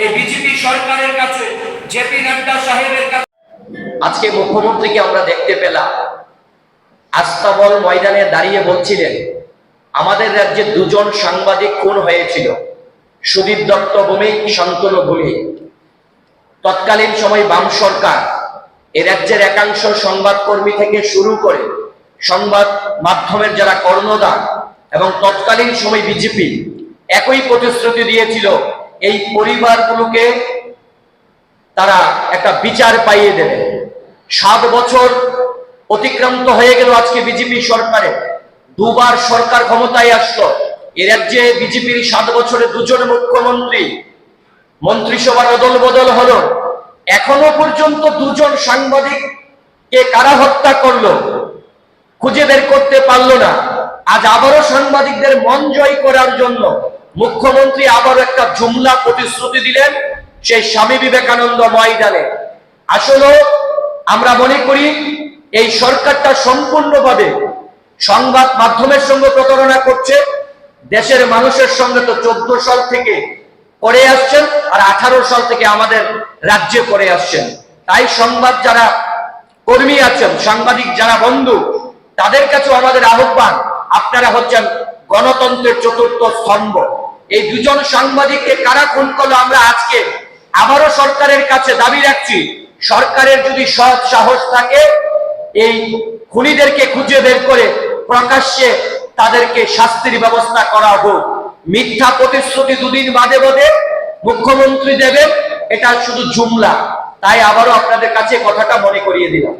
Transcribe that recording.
এই বিজেপি সরকারের কাছে, জেপি নাড্ডা সাহেবের কাছে। আজকে মুখ্যমন্ত্রীকে আমরা দেখতে পেলাম আস্তাবল ময়দানে দাঁড়িয়ে বলছিলেন আমাদের রাজ্যে দুজন সাংবাদিক খুন হয়েছিল, সুদীপ দত্ত ভৌমিক, শান্তনু ভৌমিক। তৎকালীন সময় বাম সরকার এ রাজ্যের একাংশ সংবাদকর্মী থেকে শুরু করে সংবাদ মাধ্যমের যারা কর্ণধার এবং তৎকালীন সময় বিজেপি একই প্রতিশ্রুতি দিয়েছিল এই পরিবারগুলোকে তারা একটা বিচার পাইয়ে দেবে। 7 বছর অতিক্রান্ত হয়ে গেল আজকে বিজেপি সরকারে, দুবার সরকার ক্ষমতায় আসলো। এ রাজ্যে বিজেপির 7 বছরে 2 জন মুখ্যমন্ত্রী, মন্ত্রিসভার অদল বদল হলো, এখনো পর্যন্ত 2 জন সাংবাদিককে কারা হত্যা করলো খুঁজে বের করতে পারলো না। আজ আবারও সাংবাদিকদের মন জয় করার জন্য মুখ্যমন্ত্রী আবারও একটা জুমলা প্রতিশ্রুতি দিলেন সেই স্বামী বিবেকানন্দ ময়দানে। আসলে আমরা মনে করি এই সরকারটা সম্পূর্ণভাবে সংবাদ মাধ্যমের সঙ্গে প্রতারণা করছে। দেশের মানুষের সঙ্গে তো 14 সাল থেকে করে আসছেন, আর 18 সাল থেকে আমাদের রাজ্যে করে আসছেন। তাই সংবাদ যারা কর্মী আছেন, সাংবাদিক যারা বন্ধু, তাদের কাছেও আমাদের আহ্বান, আপনারা হচ্ছেন গণতন্ত্রের 4র্থ স্তম্ভ। এই 2 জন সাংবাদিককে কারা খুন করলো আমরা আজকে আবারও সরকারের কাছে দাবি রাখছি, সরকারের যদি সৎ সাহস থাকে এই খুনিদেরকে খুঁজে বের করে প্রকাশ্যে তাদেরকে শাস্তির ব্যবস্থা করা হোক। মিথ্যা প্রতিশ্রুতি 2 দিন বাদে বাদে মুখ্যমন্ত্রী দেবেন, এটা শুধু জুমলা। তাই আবারও আপনাদের কাছে কথাটা মনে করিয়ে দিলাম।